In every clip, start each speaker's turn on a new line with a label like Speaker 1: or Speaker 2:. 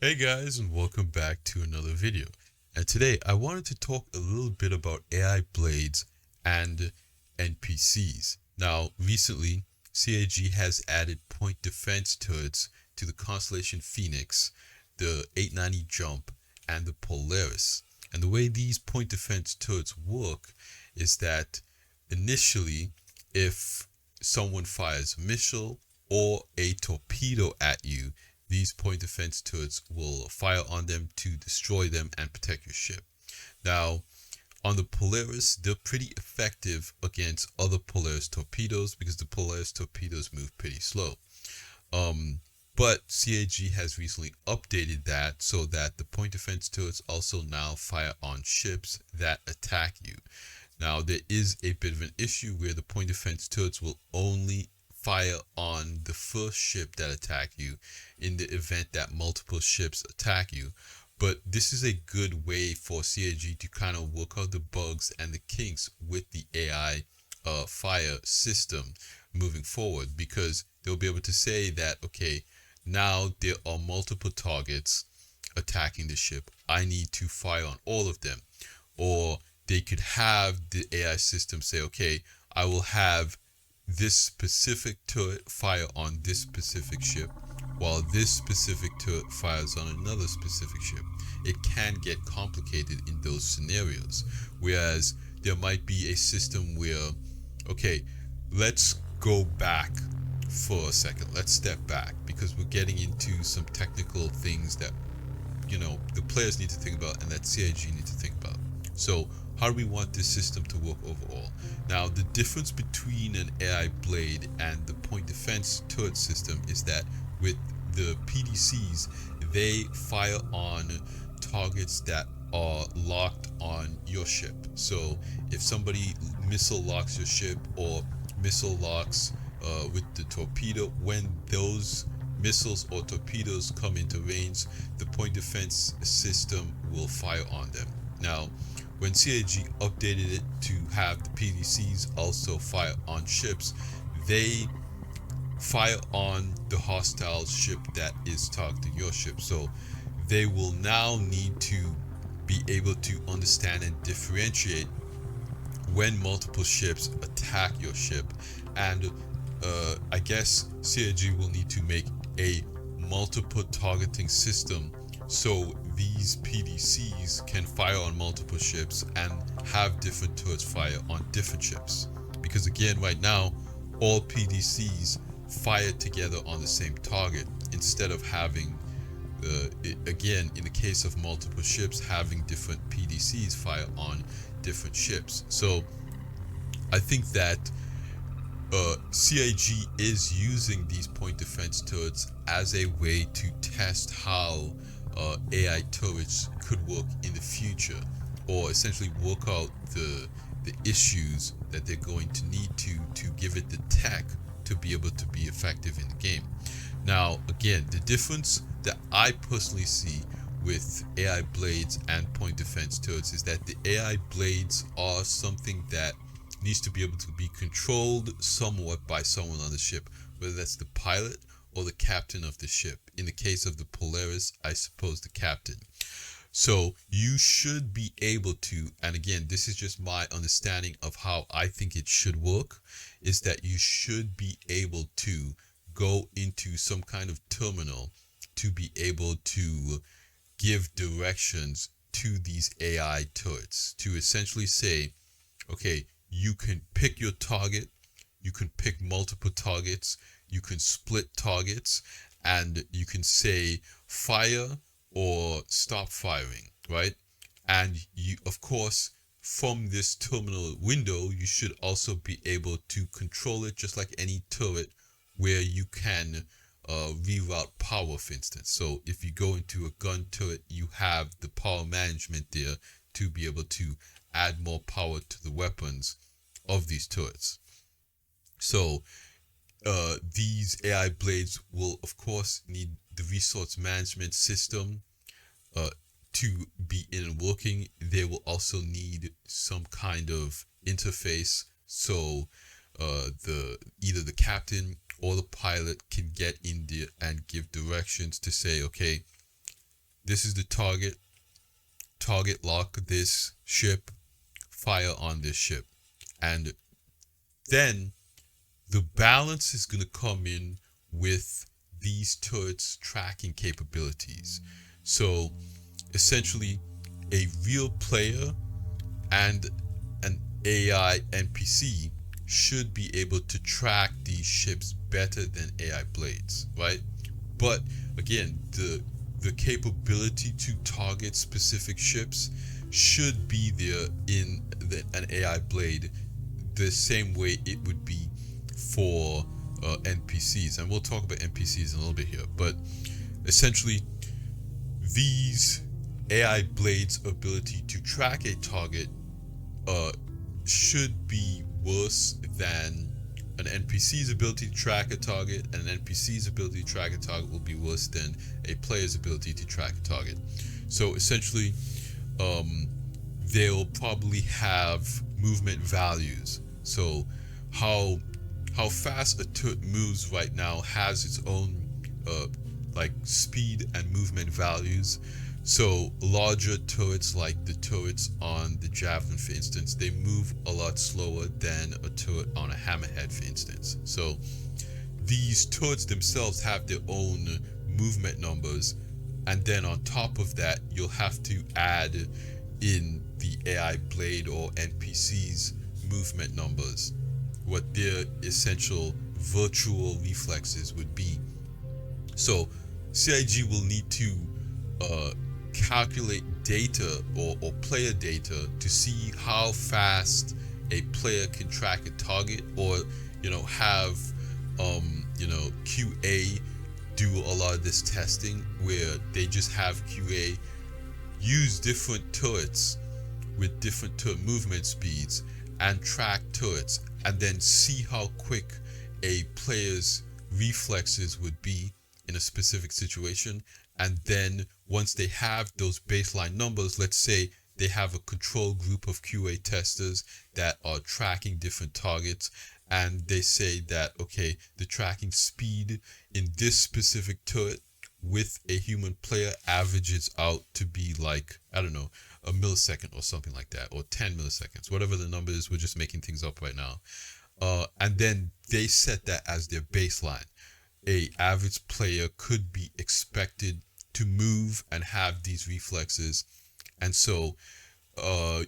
Speaker 1: Hey guys, and welcome back to another video. And today I wanted to talk a little bit about AI blades and NPCs. Now, recently, CAG has added point defense turrets to the Constellation Phoenix, the 890 Jump, and the Polaris. And the way these point defense turrets work is that initially, if someone fires a missile or a torpedo at you, these point defense turrets will fire on them to destroy them and protect your ship. Now, on the Polaris, they're pretty effective against other Polaris torpedoes because the Polaris torpedoes move pretty slow. But CAG has recently updated that so that the point defense turrets also now fire on ships that attack you. Now, there is a bit of an issue where the point defense turrets will only fire on the first ship that attack you in the event that multiple ships attack you. But this is a good way for CAG to kind of work out the bugs and the kinks with the AI fire system moving forward, because they'll be able to say that, okay, now there are multiple targets attacking the ship. I need to fire on all of them. Or they could have the AI system say, okay, I will have this specific turret fire on this specific ship, while this specific turret fires on another specific ship. It can get complicated in those scenarios. Whereas there might be a system where, okay, let's go back for a second. Let's step back because we're getting into some technical things that, the players need to think about and that CIG need to think about. So how do we want this system to work overall? Now, the difference between an AI blade and the point defense turret system is that with the PDCs, they fire on targets that are locked on your ship. So if somebody missile locks your ship or missile locks with the torpedo, when those missiles or torpedoes come into range, the point defense system will fire on them. Now, when CAG updated it to have the PDCs also fire on ships, they fire on the hostile ship that is targeting your ship. So they will now need to be able to understand and differentiate when multiple ships attack your ship. And I guess CAG will need to make a multiple targeting system so these PDCs can fire on multiple ships and have different turrets fire on different ships. Because again, right now, all PDCs fire together on the same target instead of having, again, in the case of multiple ships, having different PDCs fire on different ships. So I think that CIG is using these point defense turrets as a way to test how AI turrets could work in the future, or essentially work out the issues that they're going to need to give it the tech to be able to be effective in the game. Now, again, the difference that I personally see with AI blades and point defense turrets is that the AI blades are something that needs to be able to be controlled somewhat by someone on the ship, whether that's the pilot or the captain of the ship. In the case of the Polaris, I suppose the captain. So you should be able to, and again, this is just my understanding of how I think it should work, is that you should be able to go into some kind of terminal to be able to give directions to these AI turrets, to essentially say, okay, you can pick your target, you can pick multiple targets, you can split targets, and you can say fire or stop firing, right? And you, of course, from this terminal window, you should also be able to control it just like any turret, where you can reroute power, for instance. So if you go into a gun turret, you have the power management there to be able to add more power to the weapons of these turrets. So these AI blades will, of course, need the resource management system to be in and working. They will also need some kind of interface so either the captain or the pilot can get in there and give directions to say, okay, this is the target lock this ship, fire on this ship. And then the balance is going to come in with these turrets tracking capabilities. So essentially, a real player and an AI NPC should be able to track these ships better than AI blades, right? But again, the capability to target specific ships should be there in an AI blade, the same way it would be for NPCs. And we'll talk about NPCs in a little bit here. But essentially, these AI blades' ability to track a target should be worse than an NPC's ability to track a target, and an NPC's ability to track a target will be worse than a player's ability to track a target. So essentially, they'll probably have movement values. So how fast a turret moves right now has its own like speed and movement values. So larger turrets, like the turrets on the Javelin, for instance, they move a lot slower than a turret on a Hammerhead, for instance. So these turrets themselves have their own movement numbers, and then on top of that, you'll have to add in the AI blade or NPC's movement numbers, what their essential virtual reflexes would be. So CIG will need to calculate data or player data to see how fast a player can track a target, or have QA do a lot of this testing, where they just have QA use different turrets with different turret movement speeds and track turrets, and then see how quick a player's reflexes would be in a specific situation. And then once they have those baseline numbers, let's say they have a control group of QA testers that are tracking different targets, and they say that, okay, the tracking speed in this specific turret with a human player averages out to be like, I don't know, a millisecond or something like that, or 10 milliseconds, whatever the number is. We're just making things up right now. And then they set that as their baseline. A average player could be expected to move and have these reflexes, and so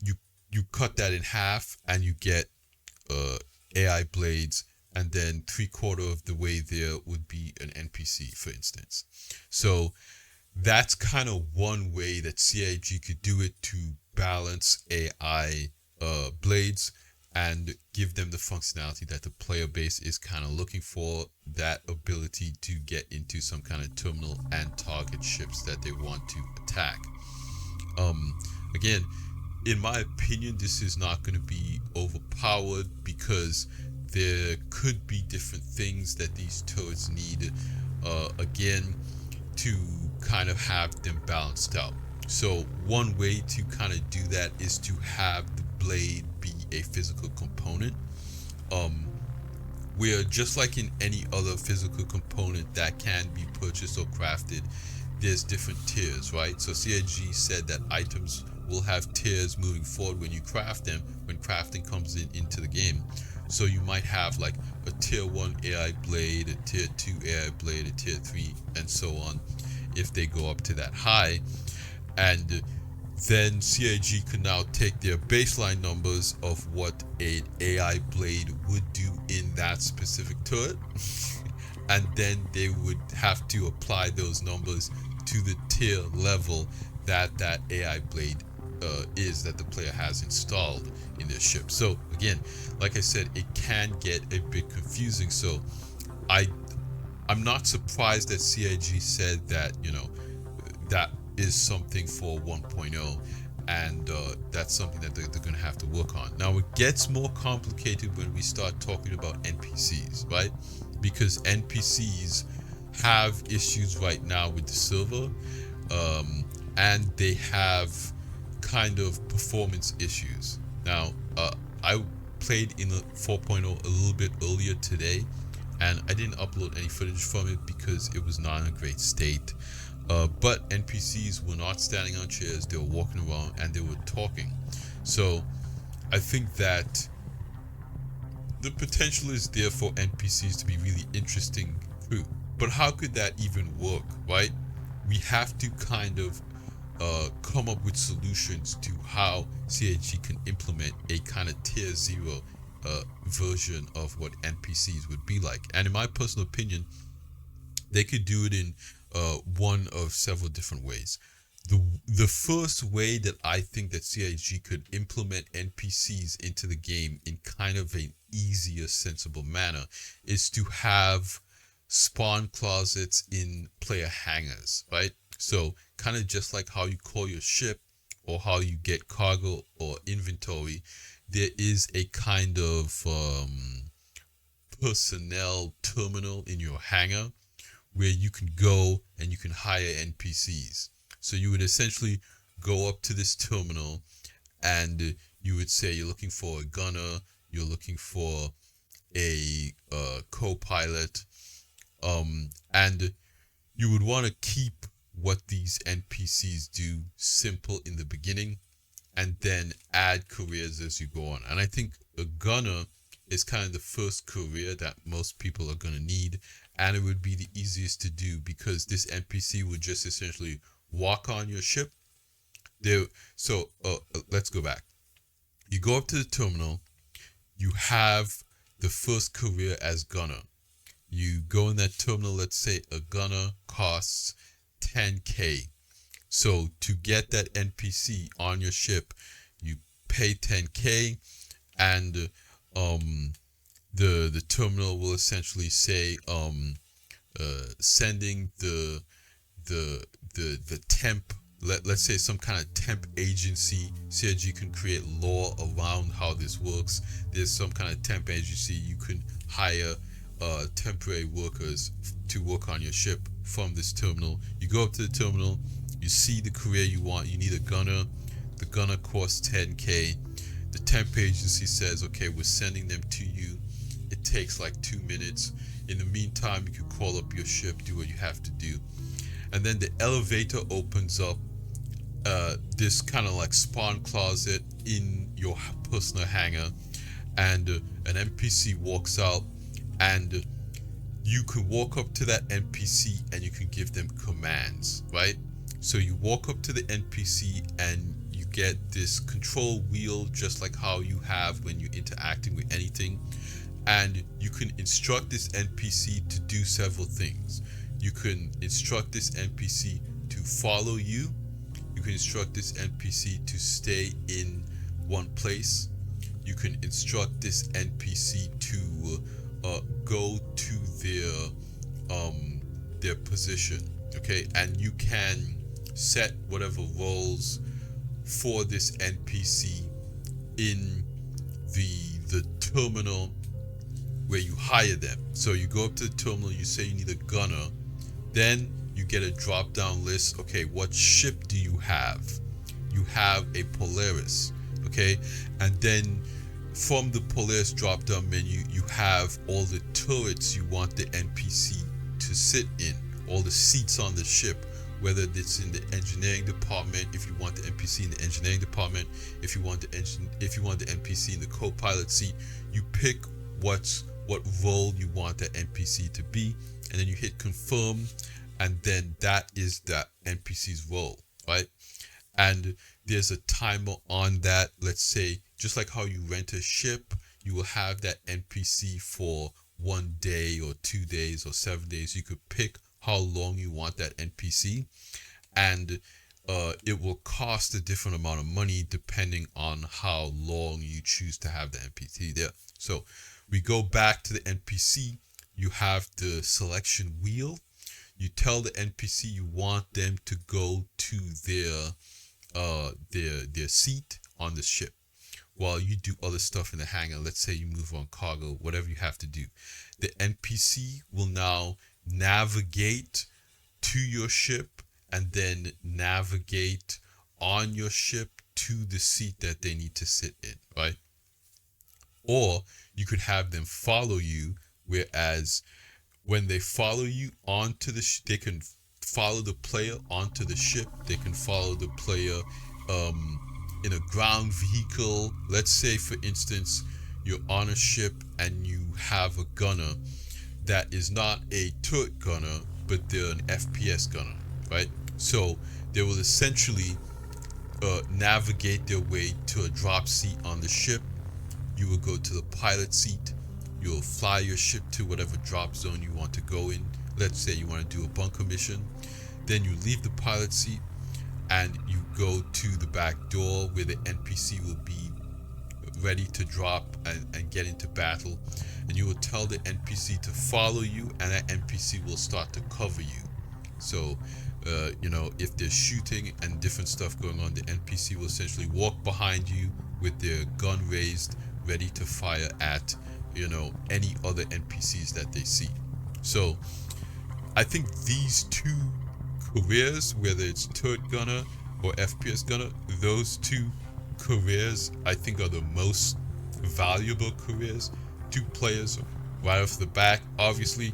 Speaker 1: you cut that in half and you get AI blades, and then 3/4 of the way there would be an NPC, for instance. So that's kind of one way that CIG could do it, to balance AI blades and give them the functionality that the player base is kind of looking for, that ability to get into some kind of terminal and target ships that they want to attack. Again, in my opinion, this is not going to be overpowered, because there could be different things that these turrets need, again, to kind of have them balanced out. So one way to kind of do that is to have the blade be a physical component, where just like in any other physical component that can be purchased or crafted, there's different tiers, right? So CIG said that items will have tiers moving forward when you craft them, when crafting comes into the game. So you might have like a tier 1 AI blade, a tier 2 AI blade, a tier 3, and so on, if they go up to that high. And then CIG could now take their baseline numbers of what an AI blade would do in that specific turret, and then they would have to apply those numbers to the tier level that that AI blade is that the player has installed in their ship. So again, like I said, it can get a bit confusing. So I'm not surprised that CIG said that, that is something for 1.0, and that's something that they're going to have to work on. Now it gets more complicated when we start talking about NPCs, right? Because NPCs have issues right now with the server, and they have kind of performance issues. Now I played in 4.0 a little bit earlier today, and I didn't upload any footage from it because it was not in a great state. But NPCs were not standing on chairs, they were walking around and they were talking. So I think that the potential is there for NPCs to be really interesting crew. But how could that even work, right? We have to kind of come up with solutions to how CIG can implement a kind of tier zero version of what NPCs would be like. And in my personal opinion, they could do it in one of several different ways. The first way that I think that CIG could implement NPCs into the game in kind of an easier, sensible manner is to have spawn closets in player hangars, right? So kind of just like how you call your ship or how you get cargo or inventory, there is a kind of personnel terminal in your hangar where you can go and you can hire NPCs. So you would essentially go up to this terminal and you would say you're looking for a gunner, you're looking for a co-pilot, and you would want to keep what these NPCs do simple in the beginning and then add careers as you go on. And I think a gunner is kind of the first career that most people are going to need, and it would be the easiest to do because this NPC would just essentially walk on your ship. So let's go back. You go up to the terminal, you have the first career as gunner. You go in that terminal, let's say a gunner costs 10k. So to get that NPC on your ship, you pay 10k, and the terminal will essentially say sending the temp, let's say some kind of temp agency. CIG can create law around how this works. There's some kind of temp agency. You can hire temporary workers to work on your ship from this terminal. You go up to the terminal, you see the career you want. You need a gunner. The gunner costs 10k. The temp agency says, okay, we're sending them to you. It takes like 2 minutes. In the meantime, you can call up your ship, do what you have to do. And then the elevator opens up this kind of like spawn closet in your personal hangar, and an NPC walks out, and you can walk up to that NPC and you can give them commands, right? So you walk up to the NPC and you get this control wheel just like how you have when you're interacting with anything, and you can instruct this NPC to do several things. You can instruct this NPC to follow you. You can instruct this NPC to stay in one place. You can instruct this NPC to go to their position, okay? And you can set whatever roles for this NPC in the terminal where you hire them. So you go up to the terminal, you say you need a gunner, then you get a drop down list. Okay, what ship do you have? You have a Polaris, okay? And then from the Polaris drop down menu, you have all the turrets you want the NPC to sit in, all the seats on the ship, whether it's in the engineering department, if you want the NPC in the engineering department, if you want the NPC in the co-pilot seat. You pick what role you want that NPC to be, and then you hit confirm, and then that is that NPC's role, right? And there's a timer on that. Let's say, just like how you rent a ship, you will have that NPC for 1 day or 2 days or 7 days. You could pick how long you want that NPC, and it will cost a different amount of money depending on how long you choose to have the NPC there. So we go back to the NPC. You have the selection wheel. You tell the NPC you want them to go to their seat on the ship while you do other stuff in the hangar. Let's say you move on cargo, whatever you have to do. The NPC will now navigate to your ship and then navigate on your ship to the seat that they need to sit in, right? Or you could have them follow you, whereas when they follow you onto the they can follow the player onto the ship. They can follow the player in a ground vehicle. Let's say, for instance, you're on a ship and you have a gunner that is not a turret gunner, but they're an FPS gunner, right? So they will essentially navigate their way to a drop seat on the ship. You will go to the pilot seat. You'll fly your ship to whatever drop zone you want to go in. Let's say you want to do a bunker mission. Then you leave the pilot seat and you go to the back door where the NPC will be ready to drop and get into battle. And you will tell the NPC to follow you, and that NPC will start to cover you. So, if there's shooting and different stuff going on, the NPC will essentially walk behind you with their gun raised, ready to fire at, any other NPCs that they see. So, I think these two careers, whether it's turret gunner or FPS gunner, those two careers I think are the most valuable careers to players right off the bat. Obviously,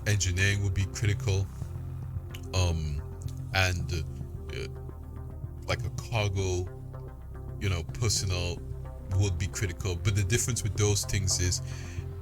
Speaker 1: engineering will be critical, and like a cargo, personnel would be critical. But the difference with those things is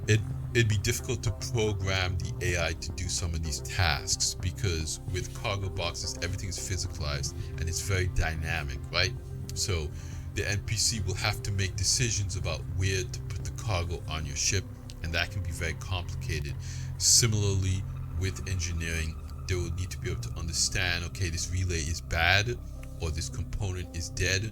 Speaker 1: it'd be difficult to program the AI to do some of these tasks, because with cargo boxes everything's physicalized and it's very dynamic, right? So the NPC will have to make decisions about where to put the cargo on your ship, and that can be very complicated. Similarly, with engineering, they will need to be able to understand, okay, this relay is bad or this component is dead,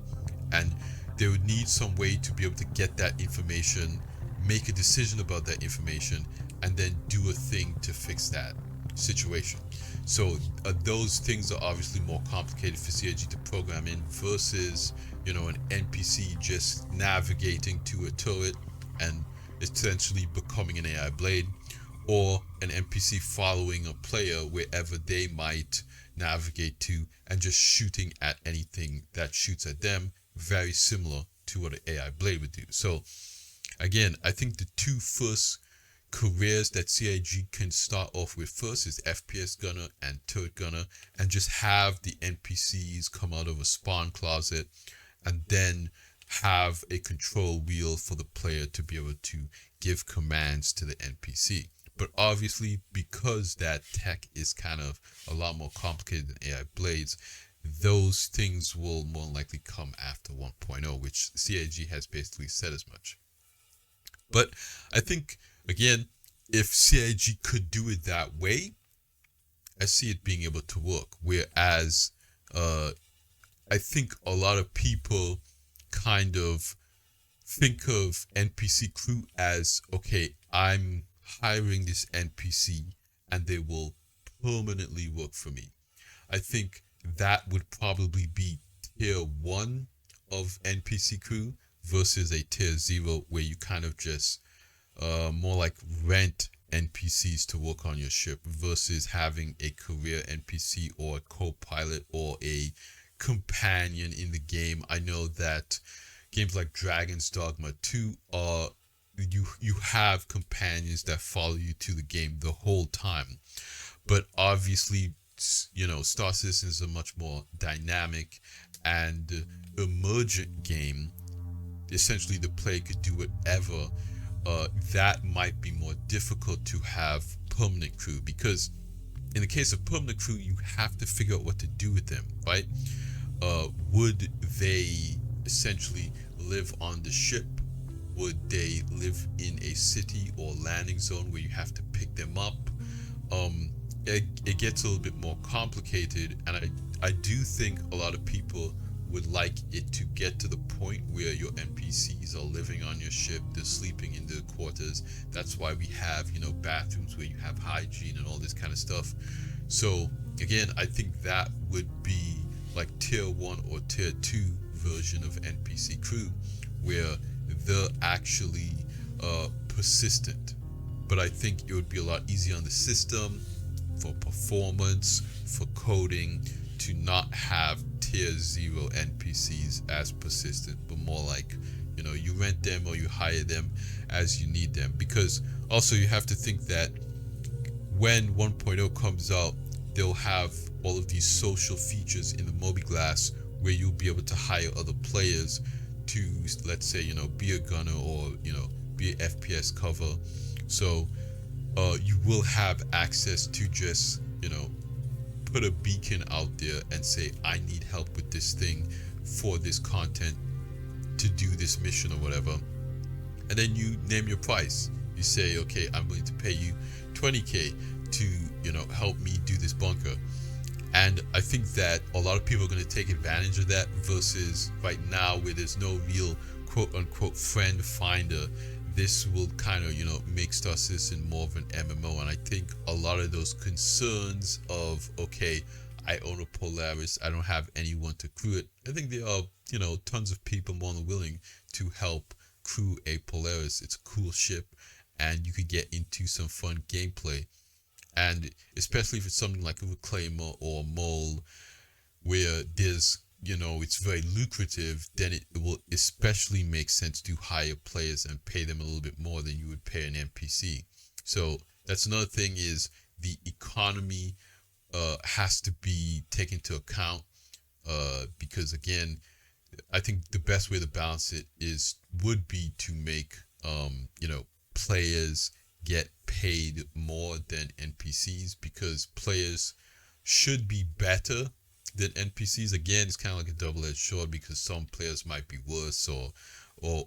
Speaker 1: and they would need some way to be able to get that information, make a decision about that information, and then do a thing to fix that situation. So those things are obviously more complicated for CIG to program in versus an NPC just navigating to a turret and essentially becoming an AI blade, or an NPC following a player wherever they might navigate to and just shooting at anything that shoots at them, very similar to what an AI blade would do. So again, I think the two first careers that CIG can start off with first is FPS gunner and turret gunner, and just have the NPCs come out of a spawn closet, and then have a control wheel for the player to be able to give commands to the NPC. But obviously, because that tech is kind of a lot more complicated than AI blades, those things will more likely come after 1.0, which CIG has basically said as much. But I think, again, if CIG could do it that way, I see it being able to work. Whereas I think a lot of people kind of think of NPC crew as, okay, I'm hiring this NPC and they will permanently work for me. I think that would probably be tier 1 of NPC crew versus a tier 0 where you kind of just more like rent NPCs to work on your ship, versus having a career NPC or a co-pilot or a companion in the game. I know that games like Dragon's Dogma 2 are you have companions that follow you to the game the whole time. But obviously, Star Citizen is a much more dynamic and emergent game. Essentially, the player could do whatever. That might be more difficult to have permanent crew, because in the case of permanent crew, you have to figure out what to do with them, right? Would they essentially live on the ship? Would they live in a city or landing zone where you have to pick them up? It gets a little bit more complicated, and I do think a lot of people would like it to get to the point where your NPCs are living on your ship, they're sleeping in their quarters. That's why we have, bathrooms where you have hygiene and all this kind of stuff. So again, I think that would be like tier 1 or tier 2 version of NPC crew, where they're actually persistent. But I think it would be a lot easier on the system, for performance, for coding, to not have tier 0 NPCs as persistent, but more like, you rent them or you hire them as you need them. Because also you have to think that when 1.0 comes out, they'll have all of these social features in the mobiGlas where you'll be able to hire other players to, let's say, be a gunner or be an FPS cover. So you will have access to just put a beacon out there and say, I need help with this thing for this content to do this mission or whatever, and then you name your price. You say, okay, I'm going to pay you 20k to help me do this bunker. And I think that a lot of people are going to take advantage of that, versus right now where there's no real quote unquote friend finder. This will kind of make Star Citizen more of an MMO. And I think a lot of those concerns of, okay, I own a Polaris, I don't have anyone to crew it, I think there are tons of people more than willing to help crew a Polaris. It's a cool ship and you could get into some fun gameplay. And especially if it's something like a Reclaimer or a Mole, where there's it's very lucrative, then it will especially make sense to hire players and pay them a little bit more than you would pay an NPC. So that's another thing, is the economy has to be taken into account, because again, I think the best way to balance it would be to make players get paid more than NPCs, because players should be better than NPCs. Again, it's kind of like a double-edged sword, because some players might be worse or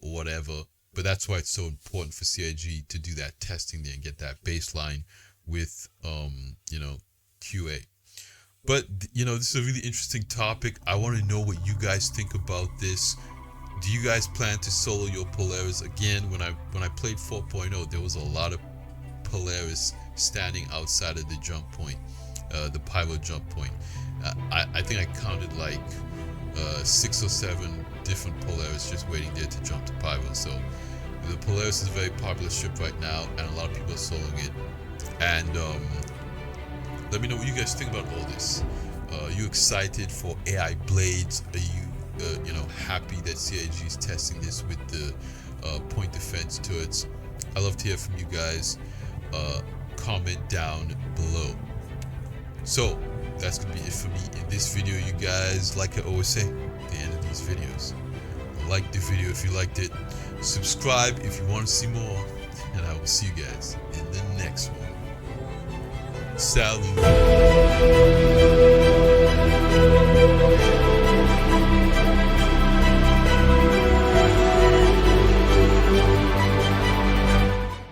Speaker 1: whatever. But that's why it's so important for CIG to do that testing there and get that baseline with QA. But this is a really interesting topic. I want to know what you guys think about this. Do you guys plan to solo your Polaris? Again, when I played 4.0, there was a lot of Polaris standing outside of the jump point, the pyro jump point. I think I counted like 6 or 7 different Polaris just waiting there to jump to pyro. So the Polaris is a very popular ship right now, and a lot of people are soloing it. And let me know what you guys think about all this. Are you excited for AI Blades? Are you happy that CIG is testing this with the point defense turrets? I love to hear from you guys. Comment down below. So that's gonna be it for me in this video, you guys. Like I always say at the end of these videos, like the video if you liked it, subscribe if you want to see more, and I will see you guys in the next one. Salute.